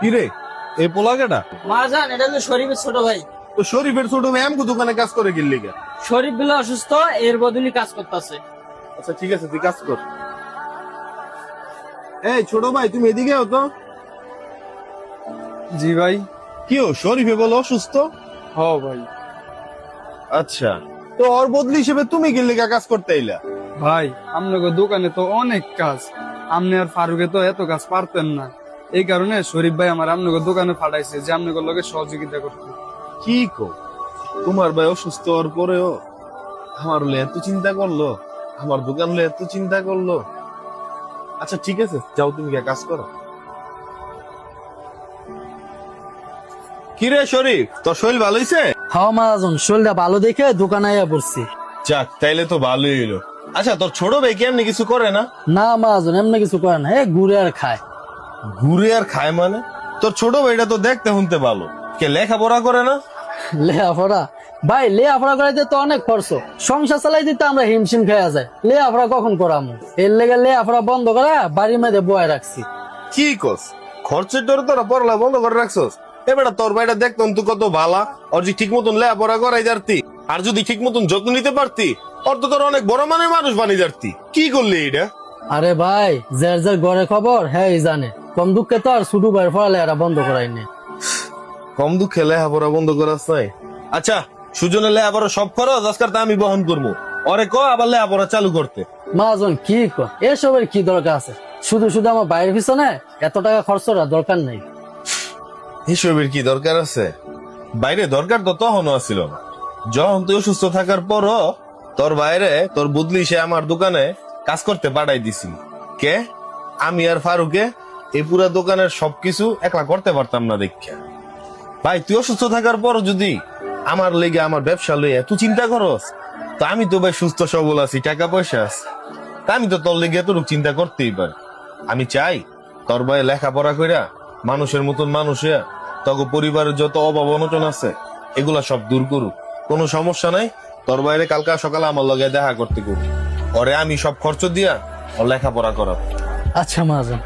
কি রে এই পোলা কেটা? মারজান, এটা হলো শরীফের ছোট ভাই। তো শরীফের ছোট ভাই আমগো দোকানে কাজ করে গেলি কে? শরীফ বিলা অসুস্থ, এর বদলি কাজ করতেছে। আচ্ছা ঠিক আছে, তুই কাজ কর। এই ছোট ভাই, তুমি এদিকে আও তো। জি ভাই। কি ও শরীফে বলো অসুস্থ? হ ভাই। আচ্ছা, তো ওর বদলি হিসেবে তুমি গেলি কাজ করতে এলা? ভাই আপনাকে দোকানে তো অনেক কাজ, আপনি আর ফারুকে তো এত কাজ পারতেন না, এই কারণে শরীফ ভাই আমার আপনাকে দোকানে পাঠাইছে যে আপনাকে লগে সহযোগিতা করতে। কি কো, তোমার ভাই অসুস্থ হওয়ার পরেও আমার হলে এত চিন্তা করলো, আমার দোকান হলে এত চিন্তা করলো। আচ্ছা ঠিক আছে, যাও তুমি গিয়ে কাজ করো। কি রে শরীফ, তোর শরীর ভালো হইছে? হ্যাঁ মারাজন, শরীরটা ভালো দেখে দোকানে আয়া পড়ছি। যাক, তাইলে তো ভালোই হইলো। আচ্ছা, তোর ছোট ভাই কি এমনি কিছু করে না? না মারাজন, এমনি কিছু করে না, ঘুরে আর খায়। ঘুরে আর খায় মানে? তোর ছোট ভাইটা তো দেখতে শুনতে ভালো, কে লেখাপড়া করে না? লেয়াফড়া? ভাই লেয়াফড়া করাইতে তো অনেক খরচ, সংসার চালাই দিতে আমরা হিমশিম খেয়ে যায়, লেয়াফড়া কখন করামু? এর লেগে লেয়াফড়া বন্ধ করে বাড়ির মধ্যে বয়ে রাখছি। কি কস, খরচের ডরে তোরা পড়লা বন্ধ করে রাখছস? এবার তোর ভাইটা দেখতাম তুই কত ভালা, ওর যে ঠিক মতন লেখাপড়া করাই যারতি, আর যদি ঠিক মতন যত্ন নিতে পারতি, ওর তো তোর অনেক বড় মানের মানুষ বানিয়ে যারতি। কি করলি এটা? আরে ভাই, যার যার ঘরে খবর হ্যাঁ জানে, কম দুঃখে তো আর ছোট ভাইয়ের পড়ালেখাটা বন্ধ করাইনি। কম দুঃখে লেখাপড়া বন্ধ করাস নাই? আচ্ছা, সুজনের লেখাপড়া সব খরচ আজকাল তা আমি বহন করবো, ওরে ক আবার লেখাপড়া চালু করতে। মাজন কি কর, এসবের কি দরকার আছে? শুধু শুধু আমার বাইরের পিছনে এত টাকা খরচ করার দরকার নেই। হিসেবের কি দরকার আছে? বাইরে দরকার তো তখনও আসছিল না, যখন তুই অসুস্থ থাকার পরও তোর বাইরে তোর বদলি সে আমার দোকানে কাজ করতে পাঠাই দিছিল। কে? আমি আর ফারুকে এই পুরা দোকানের সবকিছু একলা করতে পারতাম না দেখা। ভাই, তুই অসুস্থ থাকার পর যদি আমার লেগে আমার ব্যবসা লইয়া এত চিন্তা করস, তা আমি তো ভাই সুস্থ সবল আছি, টাকা পয়সা আছে, তা আমি তো তোর লেগে এতটুকু চিন্তা করতেই পারি। আমি চাই তোর ভাই লেখাপড়া কইরা মানুষের মতন মানুষে তখন পরিবারের যত অভাব অনটন আছে এগুলা সব দূর করুক। কোনো সমস্যা নাই, তোর বাইরে কালকা সকালে আমার লগে দেখা করতে করবি, ওরে আমি সব খরচ দিয়া ওর লেখাপড়া করাবো। আচ্ছা মাজন।